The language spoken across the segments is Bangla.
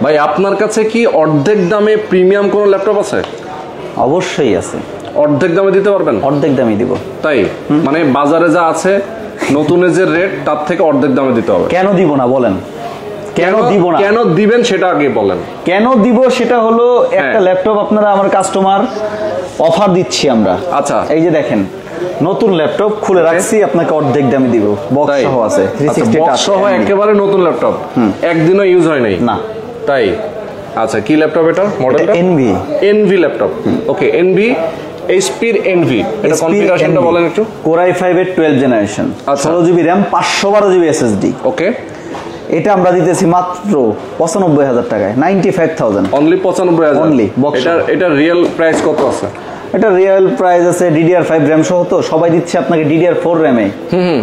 ভাই আপনার কাছে কি অর্ধেক দামে প্রিমিয়াম কোনো ল্যাপটপ আছে? অবশ্যই আছে। অর্ধেক দামে দিতে পারবেন? অর্ধেক দামে দিব। তাই মানে বাজারে যা আছে নতুনের যে রেট তার থেকে অর্ধেক দামে দিতে হবে? কেন দিব না বলেন? কেন দিব না? কেন দিবেন সেটা আগে বলেন। কেন দিব সেটা হলো একটা ল্যাপটপ আপনারা আমার কাস্টমার অফার দিচ্ছি আমরা। আচ্ছা এই যে দেখেন নতুন ল্যাপটপ খুলে রাখছি, আপনাকে অর্ধেক দামে দিব। বক্স সহ আছে, 360 বক্স সহ একেবারে নতুন ল্যাপটপ, একদিনও ইউজ হয় নাই না। তাই আচ্ছা কি ল্যাপটপ এটা? মডেলটা এনভি ল্যাপটপ। ওকে এনভি, এইচপির এনভি। এটা কনফিগারেশনটা বলেন একটু। Core i5 এর 12 generation, 16GB RAM, 512GB SSD। ওকে এটা আমরা দিতেছি মাত্র 95,000 টাকায়, 95,000 অনলি। 95,000 অনলি। এটা রিয়েল প্রাইস কত আছে? এটা রিয়েল প্রাইস আছে DDR5 RAM সহ, তো সবাই দিচ্ছে আপনাকে DDR4 RAM এ,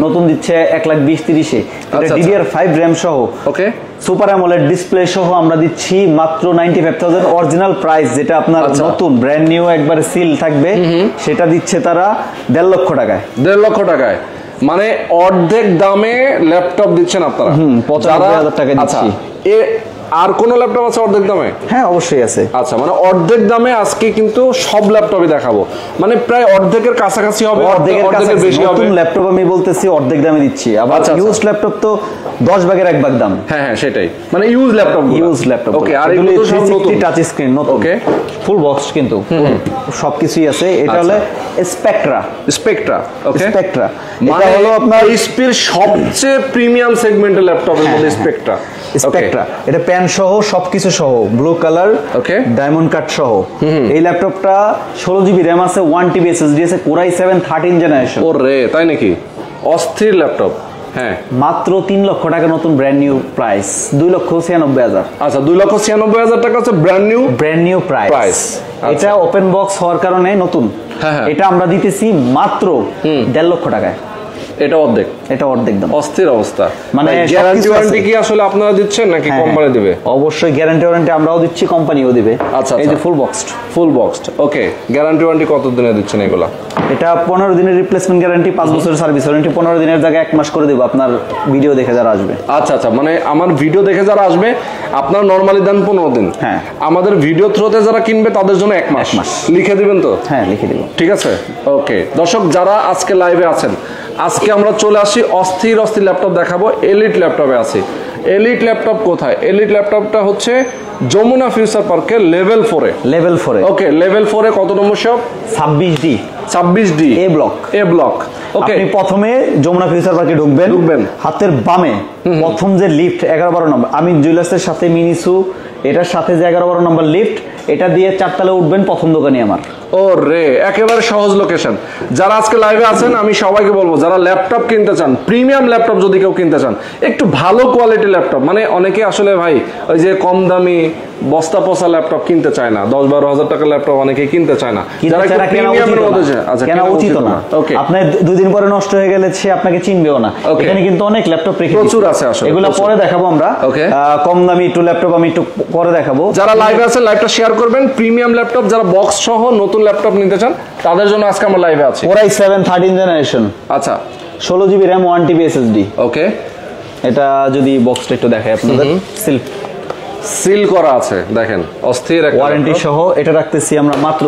নতুন দিচ্ছে 1,20,30-এ। এটা DDR5 RAM সহ, ওকে সুপার অ্যামোলেড ডিসপ্লে সহ আমরা দিচ্ছি মাত্র 95,000। অরিজিনাল প্রাইস যেটা আপনার নতুন ব্র্যান্ড নিউ একবারে সিল থাকবে সেটা দিচ্ছে তারা 1.5 লক্ষ টাকায়। 1.5 লক্ষ টাকায় মানে অর্ধেক দামে ল্যাপটপ দিচ্ছেন আপনারা। 95,000 টাকা দিচ্ছি। আর কোন ল্যাপটপ আছে অর্ধেক দামে? হ্যাঁ অবশ্যই আছে। আচ্ছা মানে অর্ধেক দামে আজকে কিন্তু সব ল্যাপটপই দেখাবো, মানে প্রায় অর্ধেকের কাছাকাছি হবে, অর্ধেকের বেশি হবে। নতুন ল্যাপটপ আমি বলতেছি অর্ধেক দামে দিচ্ছি, আবার ইউজ ল্যাপটপ তো 10 ভাগের 1 ভাগ দাম। হ্যাঁ হ্যাঁ সেটাই, মানে ইউজ ল্যাপটপ। ওকে আর এগুলো তো সব নতুন টাচ স্ক্রিন নতুন। ওকে ফুল বক্স কিন্তু সবকিছুই আছে। এটা হলো স্পেকট্রা। ওকে স্পেকট্রা এটা হলো আপনার এইচপির সবচেয়ে প্রিমিয়াম সেগমেন্টের ল্যাপটপের মধ্যে স্পেকট্রা। এটা প্যান সহ সবকিছু সহ, ব্লু কালার, ওকে ডায়মন্ড কাট সহ। এই ল্যাপটপটা 16GB RAM আছে, 1TB SSD আছে, Core i7 13 জেনারেশন। ওরে তাই নাকি? অস্থির ল্যাপটপ। হ্যাঁ মাত্র 3 লক্ষ টাকা নতুন ব্র্যান্ড নিউ প্রাইস, 2,96,000। আচ্ছা 2,96,000 টাকা হচ্ছে ব্র্যান্ড নিউ প্রাইস। এটা ওপেন বক্স হওয়ার কারণে নতুন। এটা আমরা দিতেছি মাত্র 1.5 লক্ষ টাকায়। এটা অর্ধেক দাম। অস্থির অবস্থা। মানে গ্যারান্টি ওয়ারেন্টি কি আসলে আপনারা দিচ্ছেন নাকি কোম্পানি দিবে? অবশ্যই গ্যারান্টি ওয়ারেন্টি আমরাও দিচ্ছি, কোম্পানিও দিবে। আচ্ছা এই যে ফুল বক্সড। ওকে গ্যারান্টি ওয়ারেন্টি কত দিনের দিচ্ছেন এগুলা? এটা 15 দিনের রিপ্লেসমেন্ট গ্যারান্টি, 5 বছরের সার্ভিস ওয়ারেন্টি। 15 দিনের জায়গায় 1 মাস করে দেব আপনার ভিডিও দেখে যারা আসবে। আচ্ছা মানে আমার ভিডিও দেখে যারা আসবে আপনার নরমালি দেন 15 দিন। হ্যাঁ আমাদের ভিডিও থ্রুতে যারা কিনবে তাদের জন্য 1 মাস লিখে দিবেন তো? হ্যাঁ লিখে দিব। ঠিক আছে ওকে দর্শক যারা আজকে লাইভে আছেন, আজকে আমরা চলে আসি অস্থির ল্যাপটপ দেখাবো। এলিট ল্যাপটপে আছি। এলিট ল্যাপটপ কোথায়? এলিট ল্যাপটপটা হচ্ছে যমুনা ফিউচার পার্কে লেভেল 4-এ। ওকে লেভেল 4-এ কত নম্বর শপ? 26D এ ব্লক। ওকে আপনি প্রথমে যমুনা ফিউচার পার্কে ঢুকবেন, হাতের বামে প্রথম যে লিফট 11-12 নম্বর, আমি জুয়েলার্সের সাথে মিনিসু এটার সাথে যে 11-12 নম্বর লিফট, এটা দিয়ে 4 তলায় উঠবেন, প্রথম দোকানই আমার। ও রে একেবারে সহজ লোকেশন। যারা আজকে লাইভে আছেন আমি সবাইকে বলবো যারা ল্যাপটপ কিনতে চান, প্রিমিয়াম ল্যাপটপ যদি কেউ কিনতে চান, একটু ভালো কোয়ালিটির ল্যাপটপ, মানে অনেকে আসলে ভাই ওই যে কম দামি বস্তা পচা ল্যাপটপ কিনতে চায় না, 10-12 হাজার টাকার ল্যাপটপ অনেকে কিনতে চায় না। কেনা উচিত না। ওকে আপনার 2 দিন পরে নষ্ট হয়ে গেলে সে আপনাকে চিনবেও না। এখানে কিন্তু অনেক ল্যাপটপ প্রচুর আছে আসলে, এগুলো পরে দেখাবো আমরা। কম দামি একটু ল্যাপটপ আমি একটু পরে দেখাবো। যারা লাইভে আছেন লাইভটা শেয়ার করবেন। প্রিমিয়াম ল্যাপটপ যারা বক্স সহ নতুন ল্যাপটপ নিতে চান তাদের জন্য আজকে আমরা লাইভে আছি। Core i7 13 generation. আচ্ছা 16GB RAM, 1TB SSD। ওকে এটা যদি বক্সটা একটু দেখাই আপনাদের, সিল করা আছে দেখেন, অস্থির একটা ওয়ারেন্টি সহ। এটা রাখতেছি আমরা মাত্র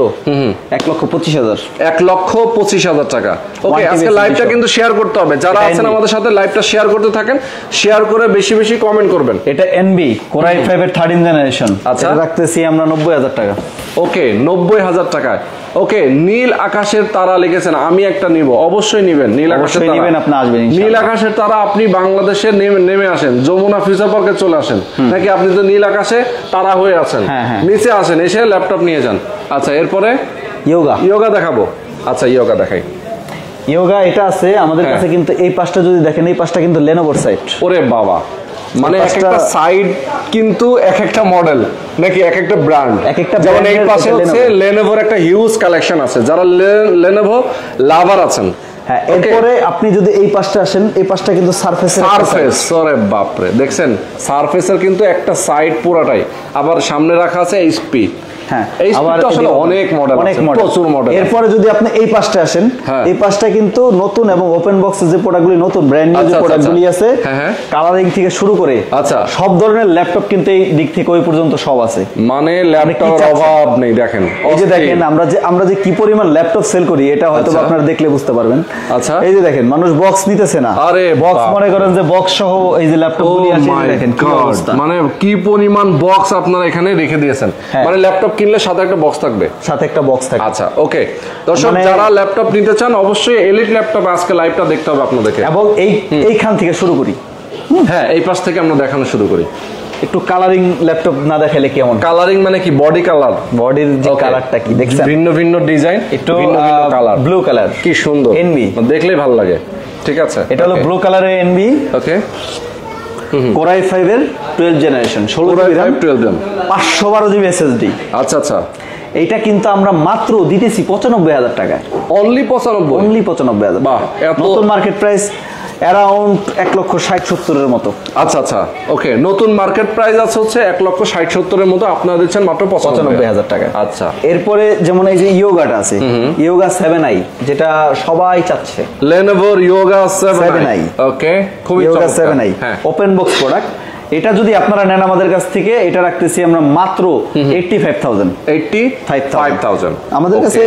1,25,000। 1,25,000 টাকা। ওকে আজকে লাইভটা কিন্তু শেয়ার করতে হবে। যারা আছেন আমাদের সাথে লাইভটা শেয়ার করতে থাকেন, শেয়ার করে বেশি বেশি কমেন্ট করবেন। এটা এনবি Core i5 এর 13 জেনারেশন। আচ্ছা এটা রাখতেছি আমরা 90,000 টাকা। ওকে 90,000 টাকায়। ওকে নীল আকাশের তারা লিখেছেন, আমি একটা নিব। অবশ্যই নিবেন, নীল আকাশের তারা নিবেন, আপনি আসবেন ইনশাআল্লাহ। নীল আকাশের তারা আপনি বাংলাদেশে নেমে আসেন, যমুনা ফিউচার পার্কে চলে আসেন, নাকি আপনি তো নীল আকাশে তারা হয়ে আছেন, নিচে আসেন, এসে ল্যাপটপ নিয়ে যান। আচ্ছা এরপরে ইয়োগা দেখাবো। আচ্ছা ইয়োগা দেখাই। ইয়োগা এটা আছে আমাদের কাছে, কিন্তু এই পাশটা যদি দেখেন, এই পাশটা কিন্তু লেনোভোর সাইট। ওরে বাবা, মানে একটা সাইড কিন্তু এক একটা মডেল নাকি এক একটা ব্র্যান্ড, এক একটা, যেমন এই পাশে হচ্ছে লেনোভোর একটা হিউজ কালেকশন আছে, যারা লেনোভো লাভার আছেন। হ্যাঁ এরপরে আপনি যদি এই পাশটা আসেন, এই পাশটা কিন্তু সারফেস। ওরে বাপরে দেখছেন, সারফেসের কিন্তু একটা সাইড পুরাটাই, আবার সামনে রাখা আছে এইচপি। হ্যাঁ এই স্পিডটা আসলে অনেক মডেল আছে, প্রচুর মডেল। এরপরে যদি আপনি এই পাশটা আসেন, এই পাশটা কিন্তু নতুন এবং ওপেন বক্সের যে প্রোডাক্টগুলি নতুন ব্র্যান্ড নিউ যে প্রোডাক্টগুলি আছে, কালারিং থেকে শুরু করে সব ধরনের ল্যাপটপ কিন্তু এই দিক থেকে ওই পর্যন্ত সব আছে, মানে ল্যাপটপের অভাব নেই। দেখেন এই যে দেখেন আমরা যে কি পরিমাণ ল্যাপটপ সেল করি এটা হয়তো আপনারা দেখলে বুঝতে পারবেন। আচ্ছা এই যে দেখেন মানুষ বক্স নিতেছে না, আরে বক্স মনে করেন যে বক্স সহ এই যে ল্যাপটপগুলি আছে দেখেন কি অবস্থা, মানে কি পরিমাণ বক্স আপনারা এখানে রেখে দিয়েছেন। মানে ল্যাপটপ কিনলে সাথে একটা বক্স থাকবে, সাথে একটা বক্স থাকবে। আচ্ছা ওকে দর্শক, যারা ল্যাপটপ নিতে চান অবশ্যই এলিট ল্যাপটপ আজকে লাইভটা দেখতে হবে আপনাদেরকে। এবং এইখান থেকে শুরু করি, হ্যাঁ এই পাশ থেকে আমরা দেখানো শুরু করি। একটু কালারিং ল্যাপটপ না দেখালে কেমন? কালারিং মানে কি? বডি কালার, বডির যে কালারটা কি দেখছেন, ভিন্ন ভিন্ন ডিজাইন, একটু কালার, ব্লু কালার, কি সুন্দর, এনভি দেখলেই ভালো লাগে। ঠিক আছে, এটা হলো ব্লু কালারের এনভি। ওকে, Core i5 এর 12 generation, 16 GB RAM, 512 GB SSD। আচ্ছা আচ্ছা, এইটা কিন্তু আমরা মাত্র দিতেছি 95,000 টাকায়। অনলি 95,000। বাহ, নতুন মার্কেট প্রাইস অ্যারাউন্ড 1,60,70 এর মতো। আচ্ছা আচ্ছা, ওকে, নতুন মার্কেট প্রাইস আছে হচ্ছে 1,60,70 এর মতো, আপনারা দিচ্ছেন মাত্র 95,000 টাকা। আচ্ছা, এরপরে যেমন এই যে ইয়োগাটা আছে, ইয়োগা 7i, যেটা সবাই চাচ্ছে, Lenovo Yoga 7i। ওকে, খুবই yoga 7i open box product. এটা যদি আপনারা নেন আমাদের কাছ থেকে, এটা রাখতেছি আমরা মাত্র 85,000। আমাদের কাছে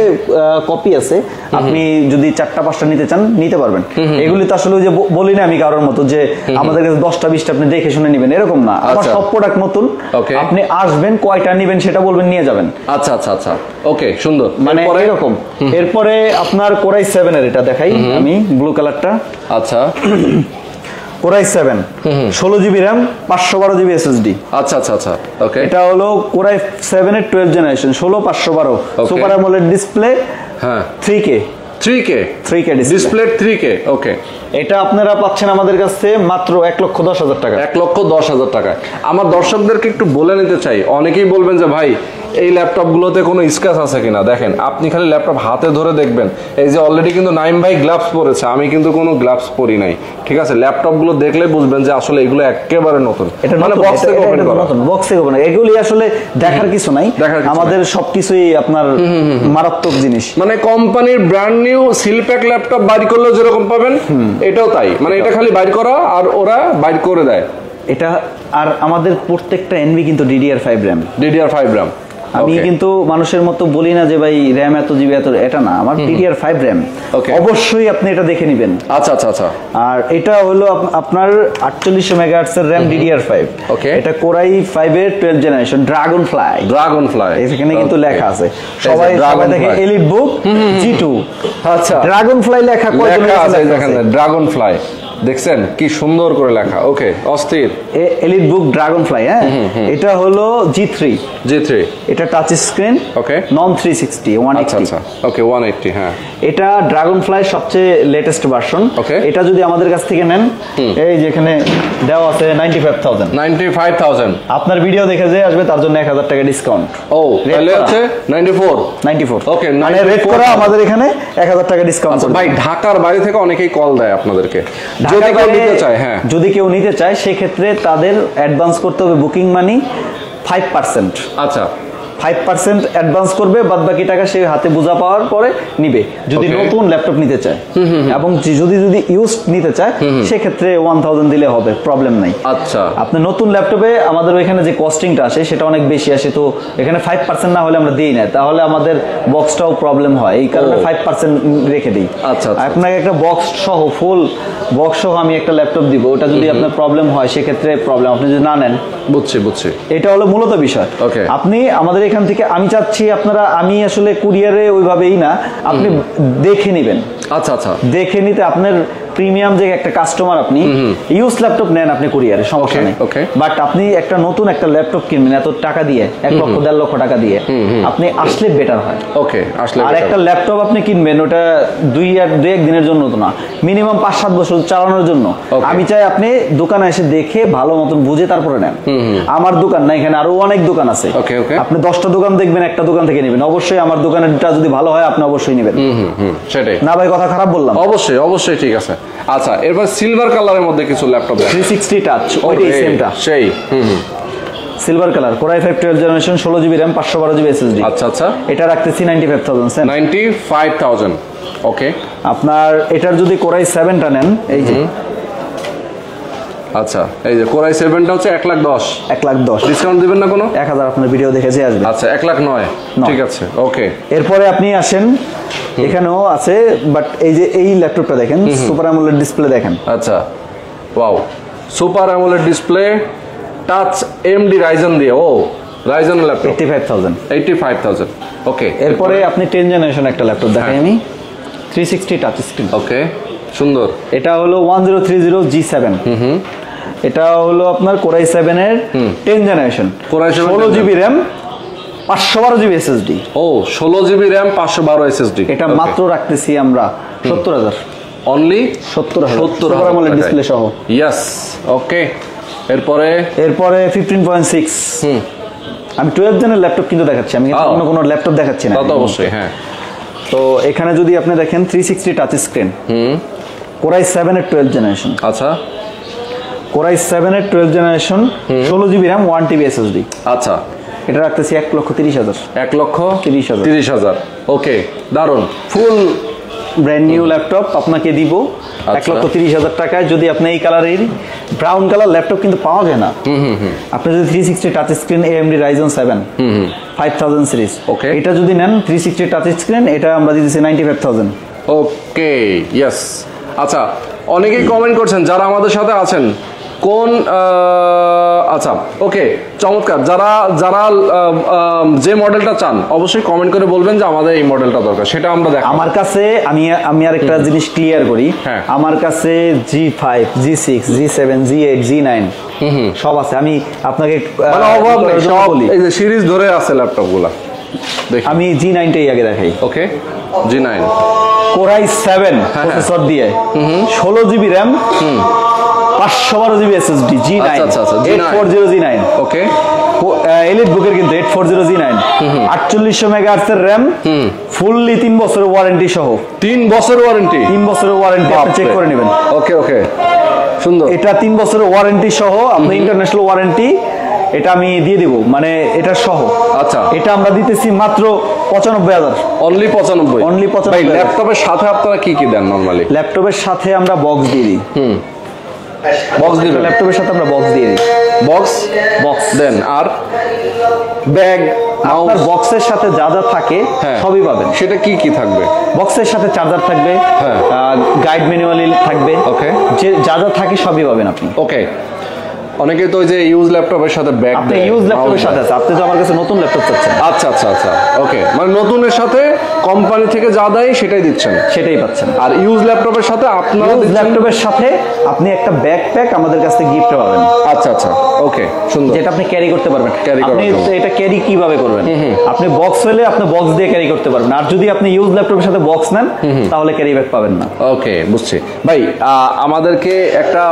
কপি আছে, আপনি যদি 4টা-5টা নিতে চান নিতে পারবেন। এগুলি তো আসলে যে বলি না আমি কারোর মতো যে আমাদের কাছে 10টা-20টা আপনি দেখে শুনে নেবেন, এরকম না। আমার সব প্রোডাক্ট নতুন, আপনি আসবেন কয়টা নেবেন সেটা বলবেন, নিয়ে যাবেন। আচ্ছা আচ্ছা আচ্ছা, ওকে, সুন্দর, মানে এরকম। এরপরে আপনার Core i7 এর এটা দেখাই আমি, ব্লু কালারটা। আচ্ছা, Core i7 16 GB RAM, 512 GB SSD। আচ্ছা আচ্ছা আচ্ছা, ওকে, এটা হলো Core i7 এর 12 জেনারেশন, 16 512 সুপার অ্যামোলেড ডিসপ্লে, হ্যাঁ 3K ডিসপ্লে 3K। ওকে, এটা আপনারা পাচ্ছেন আমাদের কাছে মাত্র 1,10,000 টাকা। 1,10,000 টাকায়। আমার দর্শকদেরকে একটু বলে নিতে চাই, অনেকেই বলবেন যে ভাই এই ল্যাপটপগুলোতে কোনো স্ক্র্যাচ আছে কিনা। দেখেন, আপনি খালি ল্যাপটপ হাতে ধরে দেখবেন, এই যে অলরেডি কিন্তু নাইম ভাই গ্লাভস পরেছে, আমি কিন্তু কোনো গ্লাভস পরি নাই। ঠিক আছে, ল্যাপটপগুলো দেখলে বুঝবেন যে আসলে এগুলো একেবারে নতুন, এটা মানে বক্স থেকে ওপেন করা, বক্স থেকে ওপেন। এগুলি আসলে দেখার কিছু নাই, আমাদের সবকিছুই আপনার মারাত্মক জিনিস। মানে কোম্পানির ব্র্যান্ড নিউ সিলপ্যাক ল্যাপটপ বাইর করলে যেরকম পাবেন, এটাও তাই। মানে এটা খালি বাইর করা আর ওরা বাইর করে দেয় এটা। আর আমাদের প্রত্যেকটা এনভি কিন্তু DDR5 RAM। আমি কিন্তু মানুষের মতো বলি না যে ভাই র্যাম এত জিবি এত, এটা না, আমার DDR5 RAM। অবশ্যই আপনি এটা দেখে নেবেন। আচ্ছা আচ্ছা আচ্ছা, আর এটা হলো আপনার 48 মেগাহার্টজ এর RAM DDR5। ওকে, এটা Core i5 এর 12 জেনারেশন, ড্রাগনফ্লাই। এখানে কিন্তু লেখা আছে, সবাই দেখে এলিট বুক G2। আচ্ছা, ড্রাগনফ্লাই লেখা কয়জন আছে? দেখেন ড্রাগনফ্লাই, দেখছেন কি সুন্দর করে লেখা। ওকে, অস্থির। এলিট বুক ড্রাগনফ্লাই। হ্যাঁ, এটা হলো G3। এটা টাচ স্ক্রিন, ওকে, নন 360 180। আচ্ছা আচ্ছা, ওকে, 180। হ্যাঁ, এটা ড্রাগনফ্লাই সবচেয়ে লেটেস্ট ভার্সন। ওকে, এটা যদি আমাদের কাছ থেকে নেন, এই যেখানে দেওয়া আছে 95,000। আপনার ভিডিও দেখে যে আসবে তার জন্য 1,000 টাকা ডিসকাউন্ট। ও, তাহলে হচ্ছে 94। ওকে, মানে রেট করা আমাদের এখানে 1,000 টাকা ডিসকাউন্ট। ভাই, ঢাকার বাইরে থেকে অনেকেই কল দেয় আপনাদেরকে, যদি কেউ নিতে চায় সেক্ষেত্রে তাদের অ্যাডভান্স করতে হবে বুকিং মানি 5%। আচ্ছা, 5% অ্যাডভান্স করবে, বাদ বাকি টাকা সে হাতে বোঝা পাওয়ার পরে নিবে, যদি নতুন ল্যাপটপ নিতে চায়। এবং যদি ইউজ নিতে চায় সেক্ষেত্রে 1,000 দিলে হবে, প্রবলেম নাই। আচ্ছা, আপনি নতুন ল্যাপটপে আমাদের ওইখানে যে কস্টিংটা আসে সেটা অনেক বেশি আসে, তো এখানে 5% না হলে আমরা দিই না, তাহলে আমাদের বক্সটাও প্রবলেম হয়, এই কারণে 5% রেখে দিই। আচ্ছা, আপনাকে একটা বক্স সহ, ফুল বক্স সহ আমি একটা ল্যাপটপ দিব, ওটা যদি আপনার প্রবলেম হয় সেক্ষেত্রে প্রবলেম, আপনি যদি না নেন। বুঝছি। এটা হলো মূলত বিষয়। আপনি আমাদের এখান থেকে, আমি চাচ্ছি আপনারা, আমি আসলে কুরিয়ারে ওইভাবেই না, আপনি দেখে নেবেন। আচ্ছা আচ্ছা, দেখে নিতে আপনার প্রিমিয়াম যে একটা কাস্টমার, আপনি ইউজ ল্যাপটপ নেন আপনি কুরিয়ারে, সমস্যা নেই। বাট আপনি একটা নতুন একটা ল্যাপটপ কিনবেন এত টাকা দিয়ে, 1,00,000 1,50,000 টাকা দিয়ে, আপনি আসলে বেটার হয়। ওকে, আসলে আর একটা ল্যাপটপ আপনি কিনবেন, ওটা 2-1 দিনের জন্য তো না, মিনিমাম 5-7 বছর চালানোর জন্য। আমি চাই আপনি দোকানে এসে দেখে ভালো মতন বুঝে তারপরে নেন। আমার দোকান না, এখানে আরো অনেক দোকান আছে, আপনি 10টা দোকান দেখবেন, একটা দোকান থেকে নেবেন। অবশ্যই আমার দোকানেরটা যদি ভালো হয় আপনি অবশ্যই নেবেন। সেটাই না ভাই, কথা খারাপ বললাম? অবশ্যই ঠিক আছে। আচ্ছা, এরপর সিলভার কালারের মধ্যে কিছু ল্যাপটপ 360 টাচ, ওইটাই সেমটা, সেই silver colour core i5 12 generation 16 GB RAM 512 GB SSD. আচ্ছা আচ্ছা, এটা রাখতেছি 95000 স্যার। 95000 ওকে। আপনার এটার যদি কোর i7 টা নেন, এই যে আচ্ছা, এই যে কোর i7 টা হচ্ছে 1,10,000। 1,10,000 ডিসকাউন্ট দিবেন না কোনো? 1000 আপনার ভিডিও দেখে যে আসবে। আচ্ছা 1,09,000 ঠিক আছে ওকে। এরপরে আপনি আসেন, এখানেও আছে, বাট এই যে এই ল্যাপটপটা দেখেন, সুপার অ্যামোলেড ডিসপ্লে দেখেন। আচ্ছা wow, super AMOLED display, touch AMD Ryzen দিয়ে, ও রাইজেন ল্যাপটপ 85,000 ওকে। এরপরে আপনি 10 জেনারেশন একটা ল্যাপটপ দেখাই আমি, 360 টাচ স্ক্রিন। ওকে সুন্দর। এটা হলো 1030 G7। এটা হলো আপনার কোর i7 এর 10 generation, core i7 16 GB RAM 512 GB SSD. ও 16 জিবি র্যাম 512 এসএসডি। এটা মাত্র রাখতেছি আমরা 70000, অনলি 70000 সুপার অ্যামোলেড ডিসপ্লে সহ। Yes okay. এরপরে 15.6। আমি 12 জেনের ল্যাপটপ কিন্তু দেখাচ্ছি, আমি কিন্তু অন্য কোনো ল্যাপটপ দেখাচ্ছি না। তা তো অবশ্যই হ্যাঁ। তো এখানে যদি আপনি দেখেন 360 টাচ স্ক্রিন, কোর i7 এর 12 জেনারেশন। আচ্ছা কোর i7 এর 12 generation 16 GB RAM 1 TB SSD. আচ্ছা এটা রাখতেছি 1,30,000। 1,30,000 ওকে, দারুন। ফুল ব্র্যান্ড নিউ ল্যাপটপ আপনাকে দিব 1,30,000 টাকায়। যদি আপনি এই কালারের ব্রাউন কালার ল্যাপটপ কিন্তু পাওয়া যায় না। আপনি যদি 360 টাচ স্ক্রিন AMD Ryzen 7 5000 সিরিজ, ওকে, এটা যদি নেন 360 টাচ স্ক্রিন, এটা আমরা দিতেছি 95,000। Okay yes. আচ্ছা অনেকেই কমেন্ট করছেন যারা আমাদের সাথে আছেন, কোন আচ্ছা ওকে চমৎকার। যারা যারা যে মডেলটা চান অবশ্যই কমেন্ট করে বলবেন যে আমাদের এই মডেলটা দরকার, সেটা আমরা দেখাবো। আমার কাছে আমি আরেকটা জিনিস ক্লিয়ার করি, আমার কাছে G5 G6 G7 G8 G9 সব আছে। আমি আপনাকে অভাব নেই, সব এই যে সিরিজ ধরে আছে ল্যাপটপগুলো। দেখি আমি G9 টাই আগে দেখাই। ওকে G9 কোর i7 প্রসেসর দিয়ে 16 GB RAM 512 GB SSD G9 840 G9 ওকে। এলিট বুকের কিন্তু 840 G9 4800 মেগাহার্টজ এর র‍্যাম, ফুললি 3 বছরের ওয়ারেন্টি সহ। 3 বছরের ওয়ারেন্টি? 3 বছরের ওয়ারেন্টি, আপনি চেক করে নেবেন। ওকে ওকে সুন্দর। এটা 3 বছরের ওয়ারেন্টি সহ, আপনি ইন্টারন্যাশনাল ওয়ারেন্টি এটা আমি দিয়ে দিব, মানে এটা সহ। আচ্ছা এটা আমরা দিতেছি মাত্র 95,000। অনলি 95? অনলি 95। ভাই ল্যাপটপের সাথে আপনারা কি কি দেন নরমালি? ল্যাপটপের সাথে আমরা বক্স দিয়ে দিই। বক্স দিবেন? ল্যাপটপের সাথে আমরা বক্স দিয়ে দিই। বক্স দেন, আর ব্যাগ, আপনার বক্সের সাথে যা যা থাকে সবই পাবেন। সেটা কি কি থাকবে? বক্সের সাথে চার্জার থাকবে, গাইড ম্যানুয়াল থাকবে, ওকে, যে যা যা থাকে সবই পাবেন আপনি। ওকে। অনেকে তো ওই যে ইউজ ল্যাপটপের সাথে ব্যাগ, আপনি ইউজ ল্যাপটপের সাথে আছে, আপনি তো আমার কাছে নতুন ল্যাপটপ চাচ্ছেন। আচ্ছা আচ্ছা আচ্ছা ওকে, মানে নতুনের সাথে কোম্পানি থেকে যা দেয় সেটাই দিচ্ছেন, সেটাই পাচ্ছেন। আর ইউজ ল্যাপটপের সাথে আপনারা ল্যাপটপের সাথে আপনি একটা ব্যাকপ্যাক আমাদের কাছ থেকে গিফট পাবেন। আচ্ছা আচ্ছা ওকে সুন্দর, যেটা আপনি ক্যারি করতে পারবেন। আপনি এটা ক্যারি কিভাবে করবেন? আপনি বক্স হলে আপনি বক্স দিয়ে ক্যারি করতে পারবেন, আর যদি আপনি ইউজ ল্যাপটপের সাথে বক্স নেন তাহলে ক্যারি ব্যাগ পাবেন না। ওকে বুঝছি। ভাই আমাদেরকে একটা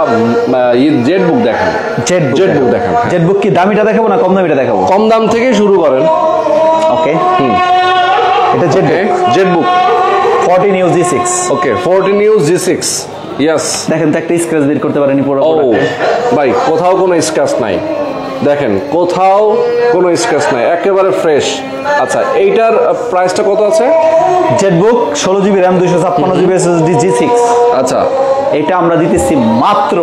জেটবুক দেখান। জেটবুক দেখান। জেটবুক কি দামিটা দেখাবো না কম দামিটা দেখাবো? কম দাম থেকে শুরু করেন। ওকে, এটা জেটবুক 14U G6। ওকে 14U G6 ইয়েস। দেখেন তো একটা স্ক্র্যাচ বের করতে পারেনি পুরো। ও ভাই কোথাও কোনো স্ক্র্যাচ নাই, দেখেন কোথাও কোনো স্ক্র্যাচ নাই, একেবারে ফ্রেশ। আচ্ছা এইটার প্রাইসটা কত আছে? Jetbook 16 GB RAM 256 GB SSD G6। আচ্ছা এটা আমরা দিতেছি মাত্র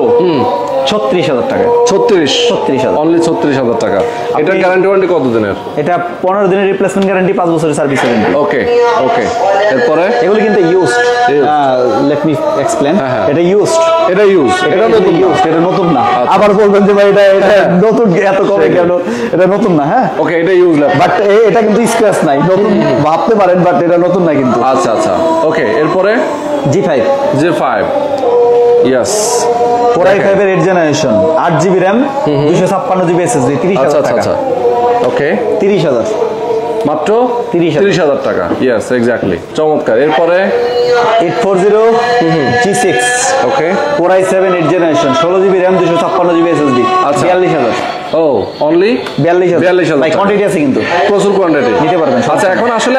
36,000 টাকা। 36,000 অনলি 36,000 টাকা। এটার গ্যারান্টি ওয়ারেন্টি কত দিনের? এটা 15 দিনের রিপ্লেসমেন্ট গ্যারান্টি, 5 বছরের সার্ভিস ওয়ারেন্টি। ওকে ওকে। এরপরে এগুলো কিন্তু ইউজড, লেট মি এক্সপ্লেইন। এটা ইউজড, এটা নতুন ইউজড, এটা নতুন না। আবার বলবেন যে ভাই এটা নতুন এত কমে কেন? এটা নতুন না। হ্যাঁ ওকে, এটা ইউজ ল্যাপটপ, বাট এটা কিন্তু স্ক্র্যাচ নাই, নতুন ভাবতে পারেন, বাট এটা নতুন না কিন্তু। আচ্ছা আচ্ছা ওকে। এরপরে G5 ইয়েস, কোর i5 এর 8 generation 8 GB RAM 256 GB SSD 30,000 টাকা। আচ্ছা ওকে 30,000 মাত্র 30,000 টাকা। ইয়েস এক্স্যাক্টলি, চমৎকার। এরপরে 840 G6 okay, core i7 8 generation 16 GB RAM 256 GB SSD 42,000। ও অনলি 42000 ভাই কোয়ান্টিটি আছে কিন্তু প্রচুর কোয়ান্টিটি নিতে পারবেন। আচ্ছা এখন আসলে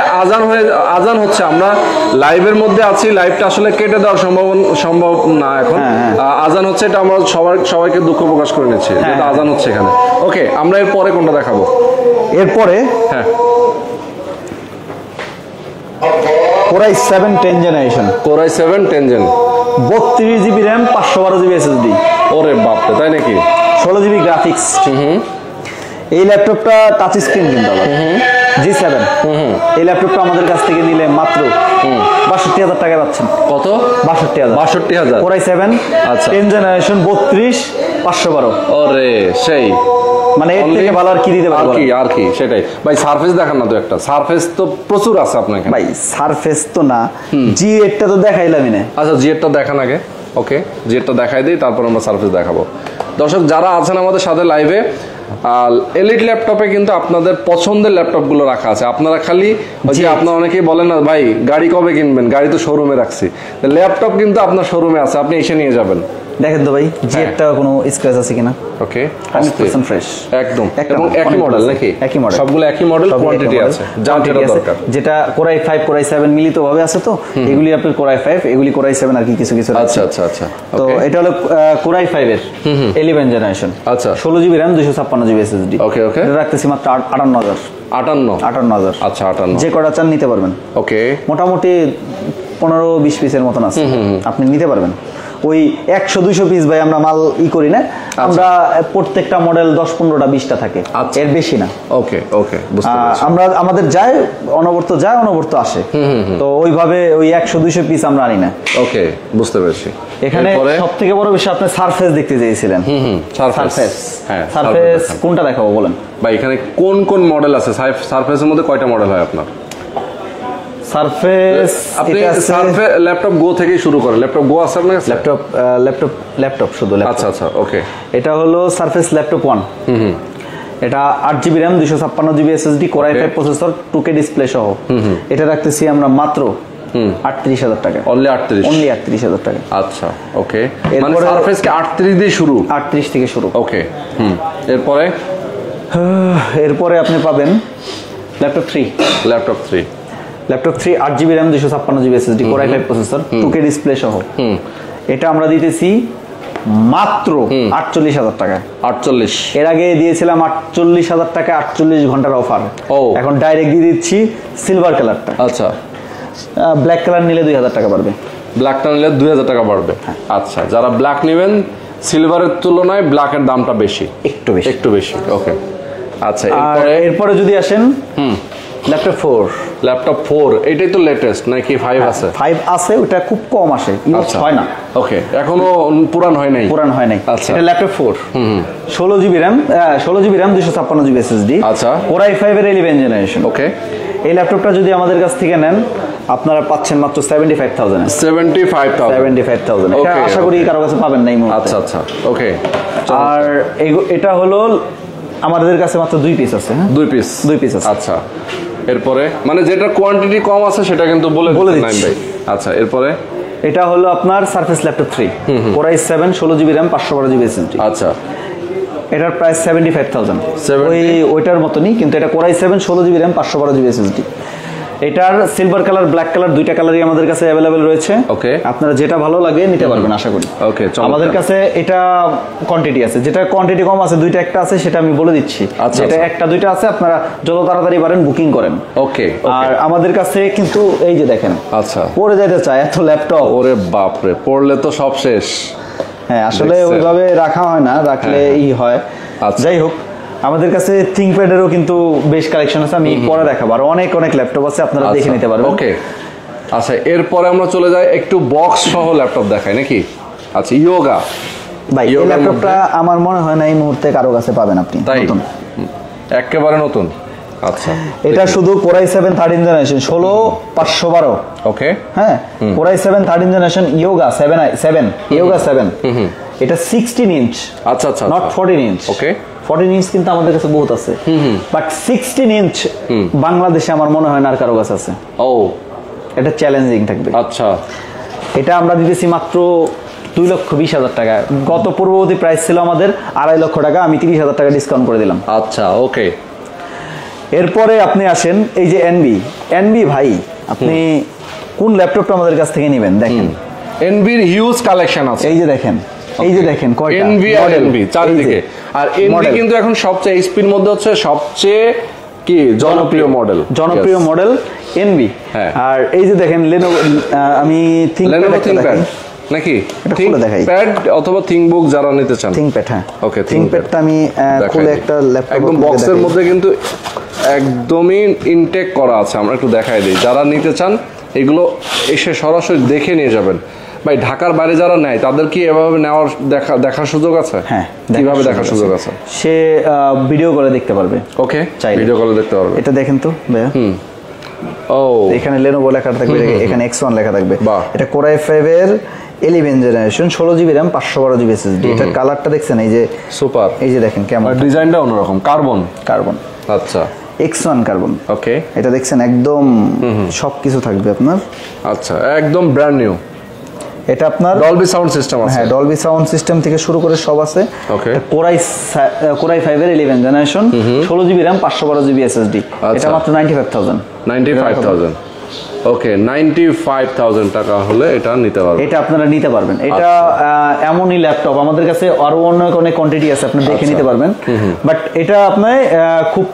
আজান হচ্ছে, আমরা লাইভের মধ্যে আছি, লাইভটা আসলে কেটে দেওয়ার সম্ভব না এখন। আজান হচ্ছে, এটা আমরা সবাইকে দুঃখ প্রকাশ করে নিচ্ছি যেটা আজান হচ্ছে এখানে। ওকে, আমরা এর পরে কোনটা দেখাবো? এরপরে হ্যাঁ Core i7 10 generation, Core i7 10 gen, 32 GB RAM, 512 GB SSD. ওরে বাপরে, তাই নাকি? 16 জিবি গ্রাফিক্স। এই ল্যাপটপটা টাচ স্ক্রিন কিন্তু আবার G7। এই ল্যাপটপটা আমাদের কাছ থেকে নিলে মাত্র 62000 টাকায় পাচ্ছেন। কত? 62000। Core i7 আচ্ছা 10 জেনারেশন, 32 512। ওরে সেই, মানে এর থেকে ভালো আর কি দিতে পারবো? আর কি সেটাই ভাই। সারফেস দেখান না তো একটা, সারফেস তো প্রচুর আছে আপনাকে ভাই। সারফেস তো না, G8 টা তো দেখাইলামই না। আচ্ছা G8 টা দেখান আগে। ওকে, G8 টা দেখাই দিই, তারপর আমরা সারফেস দেখাবো। দর্শক যারা আছেন আমাদের সাথে লাইভে, এলিট ল্যাপটপে কিন্তু আপনাদের পছন্দের ল্যাপটপগুলো রাখা আছে। আপনারা খালি আপনারা অনেকেই বলেন না ভাই গাড়ি কবে কিনবেন, গাড়ি তো শোরুমে রাখছি, ল্যাপটপ কিন্তু আপনার শোরুমে আছে, আপনি এসে নিয়ে যাবেন। দেখেন তো ভাই G8 টা কোনো স্ক্র্যাচ আছে কিনা। ওকে, 100% ফ্রেশ একদম, এবং একই মডেল নাকি? একই মডেল, সবগুলো একই মডেল, কোয়ান্টিটি আছে যা যেটা দরকার। যেটা Core i5 Core i7 মিলিত ভাবে আছে, তো এগুলি আপনার Core i5, এগুলি Core i7 আর কি কিছু কিছু। আচ্ছা আচ্ছা আচ্ছা। তো এটা হলো Core i5 এর 11 জেনারেশন। আচ্ছা 16 জিবি র্যাম, 256 জিবি এসএসডি। ওকে ওকে, এটা রাখতেছি মাত্র 58000। 58। আচ্ছা 58, যে কটা চান নিতে পারবেন। ওকে, মোটামুটি 15-20 পিসের মতন আছে, আপনি নিতে পারবেন। ওই 100-200 পিস ভাই আমরা মাল করি না, আমরা প্রত্যেকটা মডেল 10-15টা 20টা থাকে, এর বেশি না। ওকে ওকে, বুঝতে পেরেছি। আমরা আমাদের যায় অনবর্ত আসে, তো ওইভাবে ওই 100-200 পিস আমরা আনি না। ওকে, বুঝতে পেরেছি। এখানে সবথেকে বড় বিষয়, আপনি সারফেস দেখতে চেয়েছিলেন। সারফেস, হ্যাঁ সারফেস কোনটা দেখাবো বলেন ভাই? এখানে কোন কোন মডেল আছে? সারফেসের মধ্যে কয়টা মডেল হয় আপনার? সারফেস, আপনি সারফেস ল্যাপটপ গো থেকে শুরু করেন। ল্যাপটপ গো আছে আপনার কাছে? ল্যাপটপ শুধু ল্যাপটপ। আচ্ছা আচ্ছা, ওকে। এটা হলো সারফেস ল্যাপটপ 1। এটা 8 GB RAM, 256 GB SSD, Core i5 processor, 2K display সহ। এটা রাখতেছি আমরা মাত্র 38000 টাকা। অনলি 38000 টাকা। আচ্ছা ওকে, মানে সারফেস কে 38 দিয়ে শুরু? 38 থেকে শুরু। ওকে, এরপরে আপনি পাবেন laptop 3। Laptop 3 8 GB RAM, 256 GB SSD, Core i5 processor, 2K display সহ। এটা আমরা দিতেছি মাত্র 48000 টাকা। 48। এর আগে দিয়েছিলাম 48000 টাকা 48 ঘন্টার অফার। এখন ডাইরেক্ট দিয়ে দিচ্ছি সিলভার কালারটা। আচ্ছা, ব্ল্যাক কালার নিলে 2000 টাকা বাড়বে। ব্ল্যাকটা নিলে 2000 টাকা বাড়বে। আচ্ছা, যারা ব্ল্যাক নেবেন, সিলভারের তুলনায় ব্ল্যাকের দামটা বেশি, একটু বেশি। ওকে, আচ্ছা। এরপরে যদি আসেন ল্যাপটপ 4, এটাই তো লেটেস্ট নাকি? 5 আছে? 5 আছে, ওটা খুব কম আসে, ইউজ হয় না। ওকে, এখনো পুরান হয় নাই। আচ্ছা, এটা laptop 4, 16 GB RAM, 256 GB SSD. আচ্ছা, Core i5 এর 11 জেনারেশন। ওকে, এই ল্যাপটপটা যদি আমাদের কাছ থেকে নেন, আপনারা পাচ্ছেন মাত্র 75000। 75000, এটা আশা করি কারো কাছে পাবেন না এই মুহূর্তে। আচ্ছা আচ্ছা, ওকে। আর এটা হলো আমাদের কাছে মাত্র 2 পিস আছে। 2 পিস আছে। আচ্ছা, এরপরে মানে যেটা কোয়ান্টিটি কম আছে সেটা কিন্তু বলে দিচ্ছি ভাই। আচ্ছা, এরপরে এটা হলো আপনার surface laptop 3, Core i7 16 GB RAM, 512 GB SSD. আচ্ছা, এটার প্রাইস 75000। ওইটার মতনই, কিন্তু এটা Core i7 16 GB RAM, 512 GB SSD. এটার সিলভার কালার, ব্ল্যাক কালার, দুইটা কালারই আমাদের কাছে অ্যাভেলেবেল রয়েছে। ওকে, আপনারা যেটা ভালো লাগে নিতে পারবেন আশা করি। ওকে, আমাদের কাছে এটা কোয়ান্টিটি আছে, যেটা কোয়ান্টিটি কম আছে, দুইটা একটা আছে, সেটা আমি বলে দিচ্ছি। যেটা একটা দুইটা আছে, আপনারা যত তাড়াতাড়ি পারেন বুকিং করেন। ওকে, আর আমাদের কাছে কিন্তু এই যে দেখেন, আচ্ছা, পড়ে যাইতে চায় এত ল্যাপটপ। ওরে বাপ রে, পড়লে তো সব শেষ। হ্যাঁ, আসলে ওইভাবে রাখা হয় না, রাখলে হয়। যাই হোক, আমাদের কাছে থিংকপ্যাডেরও কিন্তু বেশ কালেকশন আছে, আমি পরে দেখাবো। আর অনেক ল্যাপটপ আছে, আপনারা দেখে নিতে পারবেন। ওকে, আচ্ছা, এরপরে আমরা চলে যাই একটু বক্স সহ ল্যাপটপ দেখাই নাকি? আচ্ছা, ইয়োগা ভাই, এই ল্যাপটপটা আমার মনে হয় না এই মুহূর্তে কারো কাছে পাবেন আপনি। নতুন, একেবারে নতুন। আচ্ছা, এটা শুধু Core i7 13 জেনারেশন, 16512। ওকে, হ্যাঁ, Core i7 13 জেনারেশন, ইয়োগা 7। এটা 16 ইঞ্চ। আচ্ছা আচ্ছা, নট 14 ইঞ্চ। ওকে, 14 ইঞ্চ কিন্তু আমাদের কাছে বহুত আছে, বাট 16 ইঞ্চ বাংলাদেশে আমার মনে হয় না আর কারো কাছে আছে। এটা চ্যালেঞ্জিং থাকবে। আচ্ছা, এটা আমরা দিতেছি মাত্র 2,20,000 টাকা। গত পূর্ববর্তী প্রাইস ছিল আমাদের 2.5 লক্ষ টাকা, আমি 30,000 টাকা ডিসকাউন্ট করে দিলাম। আচ্ছা, ওকে। এরপরে আপনি আসেন এই যে এনবি ভাই, আপনি কোন ল্যাপটপটা আমাদের কাছ থেকে নেবেন? দেখেন এনবির হিউজ কালেকশন আছে, এই যে দেখেন কয়টা এনবি আর এনবি চারদিকে। আর এনবি কিন্তু এখন সবচেয়ে এইচপির মধ্যে হচ্ছে সবচেয়ে কি জনপ্রিয় মডেল এনবি। আর এই যে দেখেন লেনোভো, আমি থিংকপ্যাড নাকি থিংকপ্যাড অথবা থিংকবুক যারা নিতে চান, থিংকপ্যাড। হ্যাঁ, ওকে, থিংকপ্যাডটা আমি খুলে একটা ল্যাপটপ একদম বক্সের মধ্যে কিন্তু একদমই ইনটেক করা আছে। আমরা একটু দেখাই দিই, যারা নিতে চান এগুলো এসে সরাসরি দেখে নিয়ে যাবেন। ভাই ঢাকার বাইরে যারা নেয় তাদের কি এভাবে নেওয়ার দেখার সুযোগ আছে? হ্যাঁ, কিভাবে দেখার সুযোগ আছে? সে ভিডিও কলে দেখতে পারবে। ওকে, ভিডিও কলে দেখতে পারবে। এটা দেখেন তো ভাইয়া, এখানে লেনোভো লেখা থাকবে, এখানে X1 লেখা থাকবে। এটা Core i5 এর 11 generation, 16 GB RAM, 512 GB SSD। এটার কালারটা দেখছেন, এই যে সুপার, এই যে দেখেন কেমন, ডিজাইনটা অন্যরকম, কার্বন। আচ্ছা, X1 কার্বন। ওকে, এটা দেখছেন একদম সবকিছু থাকবে আপনার। আচ্ছা, একদম ব্র্যান্ড নিউ। এটা আপনার ডলবি সাউন্ড সিস্টেম আছে। হ্যাঁ, ডলবি সাউন্ড সিস্টেম থেকে শুরু করে সব আছে। ওকে, Core i5 এর 11 generation, 16 GB RAM, 512 GB SSD। এটা মাত্র 95,000। ওকে, 95,000 টাকা হলে এটা নিতে পারবেন। এটা আপনারা নিতে পারবেন। এটা এমনই ল্যাপটপ, আমাদের কাছে আরো অনেক কোয়ান্টিটি আছে, আপনি দেখে নিতে পারবেন। বাট এটা আপনি খুব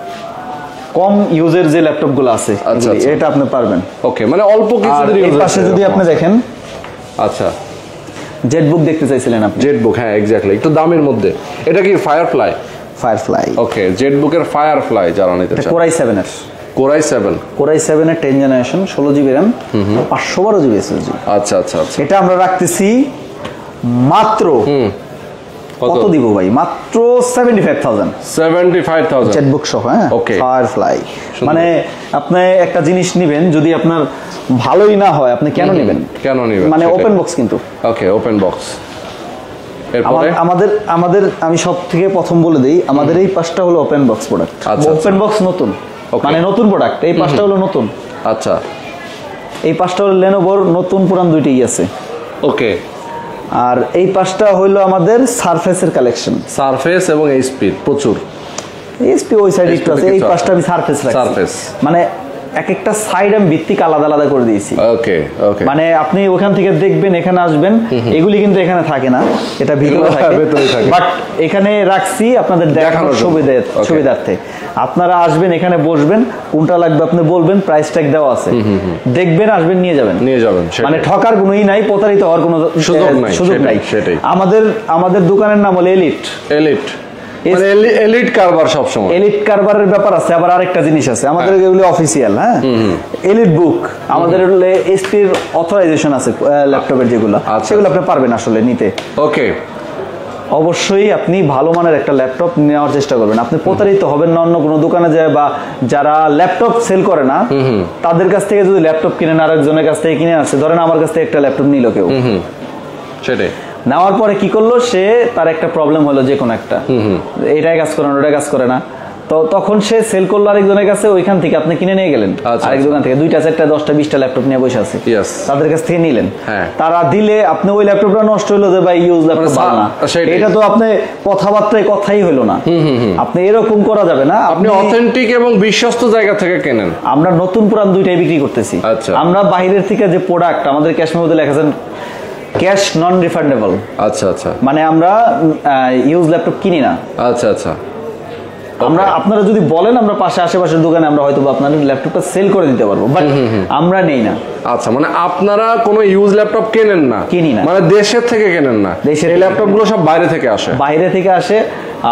কম ইউজের যে ল্যাপটপ গুলো আছে এটা আপনি পারবেন। ওকে, মানে অল্প কিছু পাশে যদি আপনি দেখেন, আচ্ছা, জেটবুক দেখতে চাইছিলেন আপনি? জেটবুক, হ্যাঁ এক্স্যাক্টলি, একটু দামের মধ্যে। এটা কি ফায়ারফ্লাই? ওকে, জেটবুকের ফায়ারফ্লাই যারা নিতে চান। Core i7 এর Core i7 এর 10 generation, 16 GB RAM, 512 GB SSD। আচ্ছা, এটা আমরা রাখতেছি মাত্র কত দিব ভাই? মাত্র 75,000 জেটবুক সহ। হ্যাঁ, ফায়ারফ্লাই। মানে আপনি একটা জিনিস নেবেন, যদি আপনার ভালোই না হয় আপনি কেন নেবেন? মানে ওপেন বক্স কিন্তু। ওকে, ওপেন বক্স। আমাদের আমি সব থেকে প্রথম বলে দেই, আমাদের এই পাঁচটা হলো open box product. Open box নতুন, মানে নতুন প্রোডাক্ট। এই পাঁচটা হলো নতুন। আচ্ছা, এই পাঁচটা হলো লেনোভোর নতুন পুরান দুইটাই আছে। ওকে, আর এই পাঁচটা হইলো আমাদের সারফেসের কালেকশন। সারফেস এবং এইচপি প্রচুর, এইচপি ওই সাইড একটু আছে। এই পাঁচটা আমি সারফেস রাখছি, মানে এক একটা সাইড আমি ভিত্তিক আলাদা আলাদা করে দিয়েছি। ওকে, মানে আপনি ওখান থেকে দেখবেন, এখানে আসবেন, এগুলি কিন্তু এখানে থাকে না, এটা ভিতরে থাকে। বাট এখানে রাখছি আপনাদের দেখানোর সুবিধার্থে। আপনারা আসবেন, এখানে বসবেন, কোনটা লাগবে আপনি বলবেন, প্রাইস ট্যাগ দেওয়া আছে, দেখবেন, আসবেন, নিয়ে যাবেন। মানে ঠকার কোনোই নাই, প্রতারিত হওয়ার কোনো সুযোগ নাই। আমাদের দোকানের নাম হলো এলিট। এলিট কারবার সবসময় এলিট কারবারের ব্যাপার আছে। আবার আরেকটা জিনিস আছে, আমাদের এগুলো অফিসিয়াল। হ্যাঁ, এলিট বুক আমাদের এসপির অথরাইজেশন আছে ল্যাপটপের, যেগুলো সেগুলো আপনি পারবেন আসলে নিতে। ওকে, অবশ্যই আপনি ভালো মানের একটা ল্যাপটপ নেওয়ার চেষ্টা করবেন। আপনি প্রতারিত হবেন না অন্য কোনো দোকানে যায়, বা যারা ল্যাপটপ সেল করে না তাদের কাছ থেকে যদি ল্যাপটপ কিনেন, আরেকজনের কাছ থেকে কিনে আসছে, ধরেন আমার কাছ থেকে একটা ল্যাপটপ নিল কেউ, সেটাই নেওয়ার পরে কি করলো, সে তার একটা প্রবলেম হলো, যে কোনো একটা, এটাই কাজ করে না, ওটাই কাজ করে না, তো তখন সে সেল করলো আরেকজনের কাছে, ওইখান থেকে আপনি কিনে নিয়ে গেলেন। আরেক দোকান থেকে 2টা 4টা 10টা 20টা ল্যাপটপ নিয়ে বসে আছে, তাদের কাছ থেকে নিলেন। তারা দিলে আপনি ওই ল্যাপটপটা নষ্ট হলো, যে ভাই ইউজ ল্যাপটপ ভালো না, এটা তো আপনি কথাবার্তায় কথাই হলো না। আপনি এরকম করা যাবে না, আপনি অথেন্টিক এবং বিশ্বস্ত জায়গা থেকে কেনেন। আমরা নতুন পুরান দুইটাই বিক্রি করতেছি। আমরা বাইরের থেকে যে প্রোডাক্ট, আমাদের ক্যাশ মেমোতে লেখা আছে ক্যাশ নন রিফান্ডেবল। আচ্ছা, মানে আমরা ইউজ ল্যাপটপ কিনি না। আচ্ছা, আমরা আপনারা যদি বলেন, আমরা আশেপাশের দোকানে আমরা হয়তো আপনাদের ল্যাপটপটা সেল করে দিতে পারবো, বাট আমরা নেই না। আচ্ছা, মানে আপনারা কোনো ইউজ ল্যাপটপ কেনেন না? কিনি না, মানে দেশের থেকে কেনেন না। এই ল্যাপটপ গুলো সব বাইরে থেকে আসে।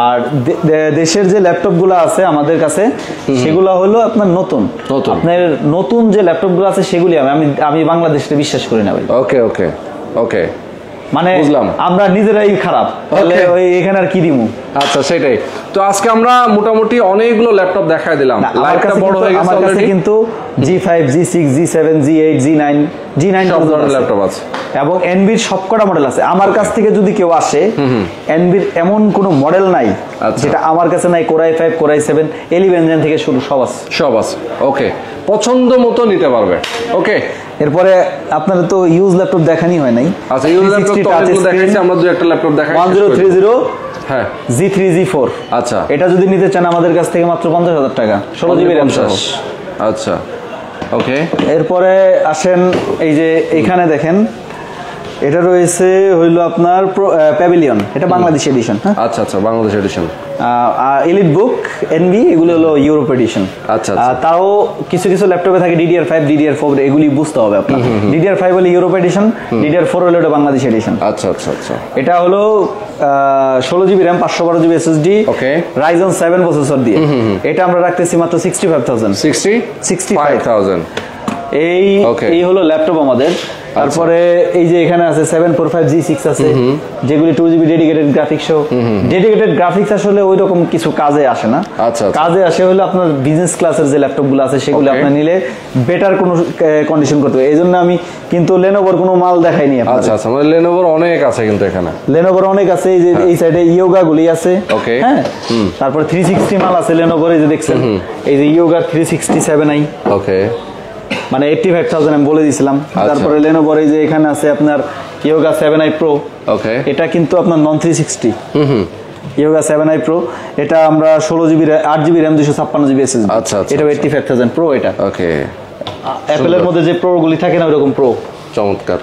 আর দেশের যে ল্যাপটপ গুলো আছে আমাদের কাছে, সেগুলো হলো আপনার নতুন। আপনার নতুন যে ল্যাপটপ গুলো আছে সেগুলি আমি বাংলাদেশে বিশ্বাস করি না ভাই। ওকে, মানে আমরা নিজেরাই খারাপ, তাহলে এখানে আর কি দিমু। আচ্ছা, সেটাই তো। আজকে আমরা মোটামুটি অনেকগুলো ল্যাপটপ দেখাই দিলাম। লাইটটা বড় হয়ে গেছে, আমার কাছে কিন্তু G5, G6, G7, G8, G9 সব ধরনের ল্যাপটপ আছে, এবং এনবির সবকটা মডেল আছে। আমার কাছ থেকে যদি কেউ আসে, এনবির এমন কোনো মডেল নাই যেটা আমার কাছে নাই। Core i5, Core i7, 11 gen থেকে শুরু, সব আছে। ওকে, পছন্দ মতো নিতে পারবে। ওকে, এরপরে আপনারা তো ইউজ ল্যাপটপ দেখানি হয় নাই। আচ্ছা, ইউজ ল্যাপটপ তো অনেকগুলো দেখাইছি, আমরা দুই একটা ল্যাপটপ দেখাই। 1030 হ্যাঁ G3 G4। আচ্ছা, এটা যদি নিতে চান আমাদের কাছ থেকে মাত্র 50,000 টাকা, 16 জিবি RAM সহ। আচ্ছা ওকে। এরপরে আসেন এই যে এখানে দেখেন এটা রয়েছে হইলো আপনার প্যাভিলিয়ন, এটা বাংলাদেশ এডিশন। হ্যাঁ আচ্ছা আচ্ছা, বাংলাদেশ এডিশন। এলিট বুক এনভি এগুলো হলো ইউরোপ এডিশন। আচ্ছা, তাও কিছু কিছু ল্যাপটপে থাকে DDR5 DDR4 এগুলি বুঝতে হবে আপনার। DDR5 হলো ইউরোপ এডিশন, DDR4 হলো এটা বাংলাদেশ এডিশন। আচ্ছা আচ্ছা আচ্ছা। এটা হলো 16 জিবি RAM 512 জিবি SSD ওকে, Ryzen 7 প্রসেসর দিয়ে। এটা আমরা রাখতেছি মাত্র 65,000। এই হলো ল্যাপটপ আমাদের। তারপরে এই যে এখানে আছে 745G6 আছে, যেগুলি 2GB ডেডিকেটেড গ্রাফিক্স সহ। ডেডিকেটেড গ্রাফিক্স আসলে ওই রকম কিছু কাজে আসে না। কাজে আসে হলো আপনার বিজনেস ক্লাসের যে ল্যাপটপগুলো আছে সেগুলো আপনার নিলে বেটার কোনো কন্ডিশন করতে হবে। এই জন্য আমি কিন্তু লেনোভোর কোনো মাল দেখাইনি আপনাদের। আচ্ছা আচ্ছা, মানে লেনোভোর অনেক আছে কিন্তু এখানে। লেনোভোর অনেক আছে, এই যে এই সাইডে ইয়োগা গুলি আছে। হ্যাঁ, তারপর 360 মাল আছে লেনোভোর, এই যে দেখছেন এই যে ইয়োগা 367i। ওকে, মানে 85,000 আমি বলে দিয়েছিলাম। তারপরে লেনোভোর এই যে এখানে আছে আপনার ইয়োগা 7i Pro। ওকে, এটা কিন্তু আপনার নন 360 ইয়োগা 7i Pro। এটা আমরা 16GB 8GB RAM 256GB SSD। আচ্ছা, এটা 85,000 Pro এটা। ওকে, অ্যাপলের মধ্যে যে প্রো গুলি থাকে না ওইরকম প্রো। চমৎকার।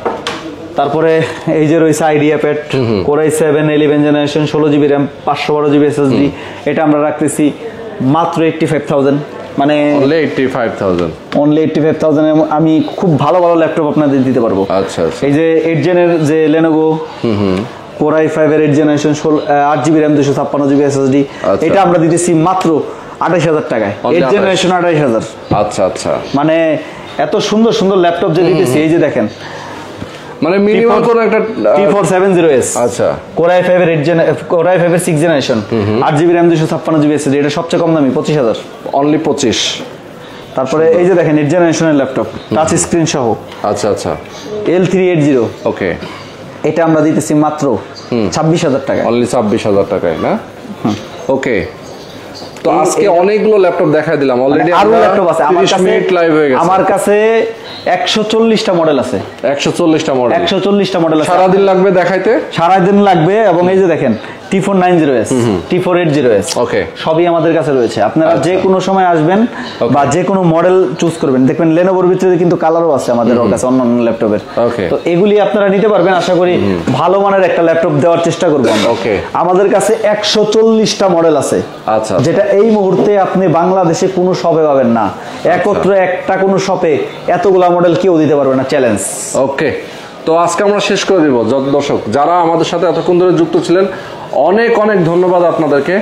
তারপরে এই যে রয়েছে idea pad Core i7 11 generation 16GB RAM 512GB SSD। এটা আমরা রাখতেছি মাত্র 85,000, মানে only 85,000 আমি খুব ভালো ভালো ল্যাপটপ আপনাদের দিতে পারবো। আচ্ছা, এই যে 8 জেনের যে Lenovo Core i5 এর 8 generation 8GB RAM 256GB SSD, এটা আমরা দিতেছি মাত্র 28,000 টাকায়। 8 জেনারেশন 28,000। আচ্ছা আচ্ছা, মানে এত সুন্দর সুন্দর ল্যাপটপ যে দিতেছি। এই যে দেখেন, মানে মিনিমাম কোন একটা T470S। আচ্ছা, Core i5 এর 6 generation 8GB RAM 256GB SSD, এটা সবচেয়ে কম দামি 25,000, অনলি 25। তারপরে এই যে দেখেন 8 জেনারেশনের ল্যাপটপ টাচ স্ক্রিন সহ। আচ্ছা আচ্ছা, L380। ওকে, এটা আমরা দিতেছি মাত্র 26,000 টাকা, অনলি 26,000 টাকায় না। ওকে, তো আজকে অনেকগুলো ল্যাপটপ দেখাই দিলাম অলরেডি। আরো ল্যাপটপ আছে আমার কাছে, লাইভ হয়ে গেছে। আমার কাছে 140টা মডেল আছে। 140টা মডেল আছে। সারা দিন লাগবে দেখাইতে? সারা দিন লাগবে। এবং এই যে দেখেন T490S T480S, ওকে, সবই আমাদের কাছে রয়েছে। আপনারা যে কোনো সময় আসবেন বা যে কোনো মডেল চুজ করবেন, দেখবেন লেনোভোর ভিতরে কিন্তু কালারও আছে আমাদের কাছে অন্যান্য ল্যাপটপের। তো এগুলি আপনারা নিতে পারবেন। আশা করি ভালো মানের একটা ল্যাপটপ দেওয়ার চেষ্টা করব আমরা। ওকে, আমাদের কাছে 140টা মডেল আছে। আচ্ছা, যেটা এই মুহূর্তে আপনি বাংলাদেশে কোনো শপে পাবেন না। একত্র একটা কোনো শপে এতগুলা মডেল কেউ দিতে পারবে না, চ্যালেঞ্জ। ওকে, তো আজকে আমরা শেষ করে দিব। দর্শক যারা আমাদের সাথে এতক্ষণ ধরে যুক্ত ছিলেন, অনেক অনেক ধন্যবাদ আপনাদেরকে।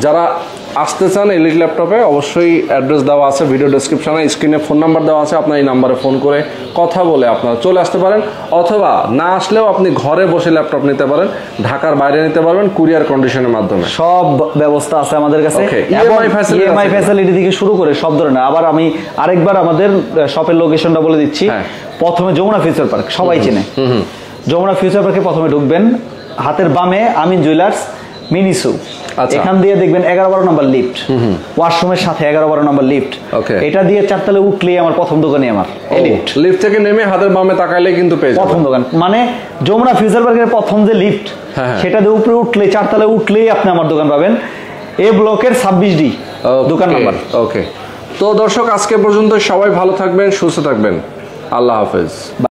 যারা আসতে চান এলিট ল্যাপটপে, অবশ্যই অ্যাড্রেস দেওয়া আছে ভিডিও ডেসক্রিপশনে, স্ক্রিনে ফোন নাম্বার দেওয়া আছে। আপনার এই নাম্বারে ফোন করে কথা বলে আপনারা চলে আসতে পারেন, অথবা না আসলেও আপনি ঘরে বসে ল্যাপটপ নিতে পারেন, ঢাকার বাইরে নিতে পারবেন কুরিয়ার কন্ডিশনের মাধ্যমে। সব ব্যবস্থা আছে আমাদের কাছে, ইএমআই ফ্যাসিলিটি থেকে শুরু করে সব ধরনের। আবার আমি আরেকবার আমাদের শপের লোকেশনটা বলে দিচ্ছি। প্রথমে যমুনা ফিউচার পার্ক, সবাই চেনে। যমুনা ফিউচার পার্কে প্রথমে ঢুকবেন, হাতের বামে আমিন জুয়েলার্স মিনিসু, এখান দিয়ে দেখবেন 11-12 নম্বর লিফট, ওয়াশরুমের সাথে 11-12 নম্বর লিফট। এটা দিয়ে 4 তলে উঠলেই আমার প্রথম দোকানই আমার এলিট। লিফট থেকে নেমে হাতের বামে তাকাইলে কিন্তু পেয়ে যাবেন প্রথম দোকান। মানে যমুনা ফিউচার পার্কের প্রথম যে লিফট, সেটা দিয়ে উপরে উঠলে 4 তলে উঠলেই আপনি আমার দোকান পাবেন। এ ব্লকের 26D দোকান নাম্বার। ওকে, তো দর্শক আজকে পর্যন্ত সবাই ভালো থাকবেন, সুস্থ থাকবেন। আল্লাহ হাফেজ।